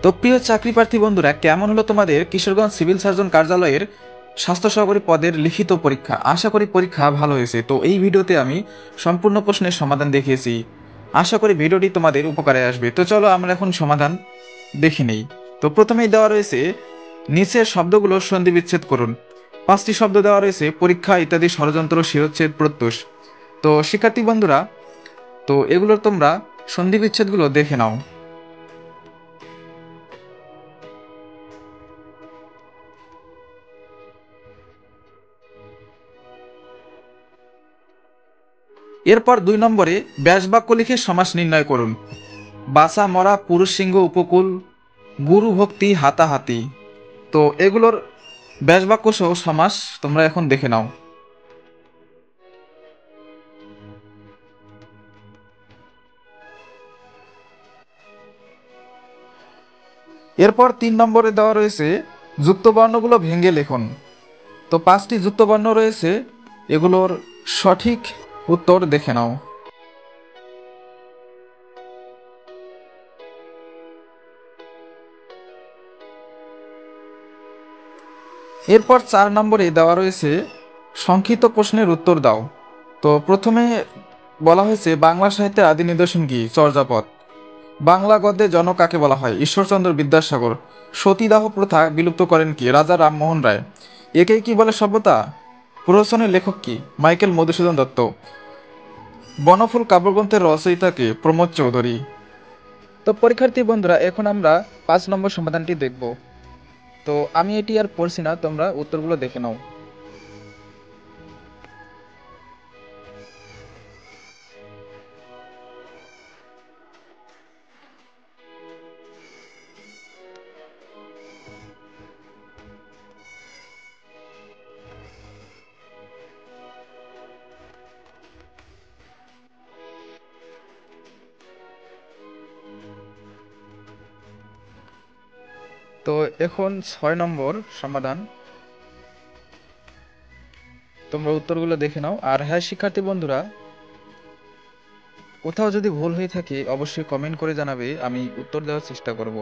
তো প্রিয় চাকরি প্রার্থী বন্ধুরা, কেমন হলো তোমাদের কিশোরগঞ্জ সিভিল সার্জন কার্যালয়ের স্বাস্থ্য সহকারী পদের লিখিত পরীক্ষা? আশা করি পরীক্ষা ভালো হয়েছে। তো এই ভিডিওতে আমি সম্পূর্ণ প্রশ্নের সমাধান দেখিয়েছি। আশা করি ভিডিওটি তোমাদের উপকারে আসবে। তো চলো আমরা এখন সমাধান দেখে নেই। তো প্রথমেই দেওয়া রয়েছে নিচের শব্দগুলো সন্ধি বিচ্ছেদ করুন। 5টি শব্দ দেওয়া রয়েছে: পরীক্ষা, ইত্যাদি, ষড়যন্ত্র, শিরোচ্ছেদ, প্রত্যুষ। তো শিক্ষার্থী বন্ধুরা, তো এগুলোর তোমরা সন্ধি বিচ্ছেদগুলো দেখে নাও। এরপর 2 নম্বরে ব্যাস বাক্য লিখে সমাস নির্ণয় করুন। বাসা, মরা, পুরুষ সিংহ, উপকূল, গুরু ভক্তি, হাতাহাতি। তো এগুলোর ব্যাস বাক্য সহ সমাস তোমরা এখন দেখে নাও। এরপর 3 নম্বরে দেওয়া রয়েছে যুক্তবর্ণগুলো ভেঙে লিখুন। তো 5টি যুক্তবর্ণ রয়েছে, এগুলোর সঠিক উত্তর দেখে নাও। এরপর 4 নম্বরে দেওয়া রয়েছে সংক্ষিপ্ত প্রশ্নের উত্তর দাও। তো প্রথমে বলা হয়েছে বাংলা সাহিত্যের আদি নিদর্শন কি? চর্যাপদ। বাংলা গদ্যে জনক কাকে বলা হয়? ঈশ্বরচন্দ্র বিদ্যাসাগর। সতীদাহ প্রথা বিলুপ্ত করেন কি? রাজা রামমোহন রায়। একেই কি বলে সভ্যতা? প্রহসনের লেখক কি? মাইকেল মধুসূদন দত্ত। বনফুল কাব্যগ্রন্থের রচয়িতা কে? প্রমোদ চৌধুরী। তো পরীক্ষার্থী বন্ধুরা, এখন আমরা 5 নম্বর সমাধানটি দেখব। তো আমি এটি আর পড়ছি না, তোমরা উত্তরগুলো দেখে নাও। তো এখন 6 নম্বর সমাধান, তোমরা উত্তরগুলো দেখে নাও। আর হ্যাঁ শিক্ষার্থী বন্ধুরা, কোথাও যদি ভুল হয়ে থাকে অবশ্যই কমেন্ট করে জানাবে, আমি উত্তর দেওয়ার চেষ্টা করব।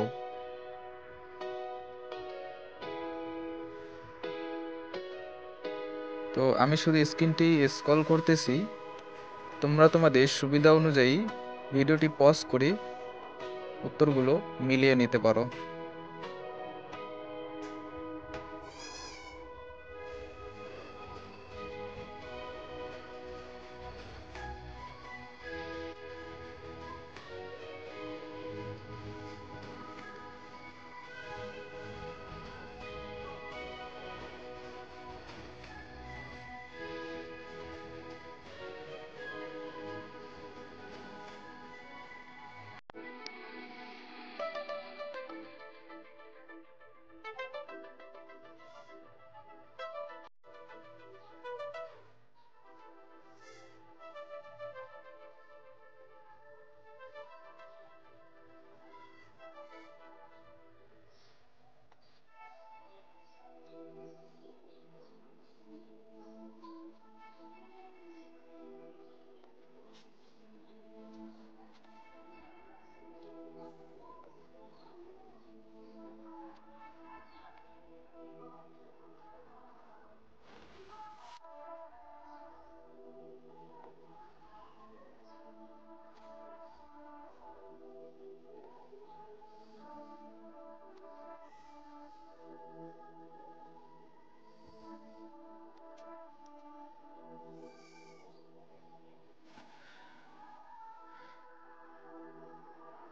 তো আমি শুধু স্ক্রিনটি স্ক্রল করতেছি, তোমরা তোমাদের সুবিধা অনুযায়ী ভিডিওটি পজ করে উত্তরগুলো মিলিয়ে নিতে পারো।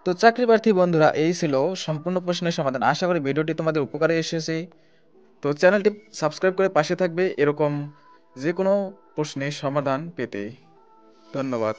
তো চাকরি প্রার্থী বন্ধুরা, এই ছিল সম্পূর্ণ প্রশ্নের সমাধান। আশা করি ভিডিওটি তোমাদের উপকারে এসেছে। তো চ্যানেলটি সাবস্ক্রাইব করে পাশে থাকবে এরকম যে কোনো প্রশ্নের সমাধান পেতে। ধন্যবাদ।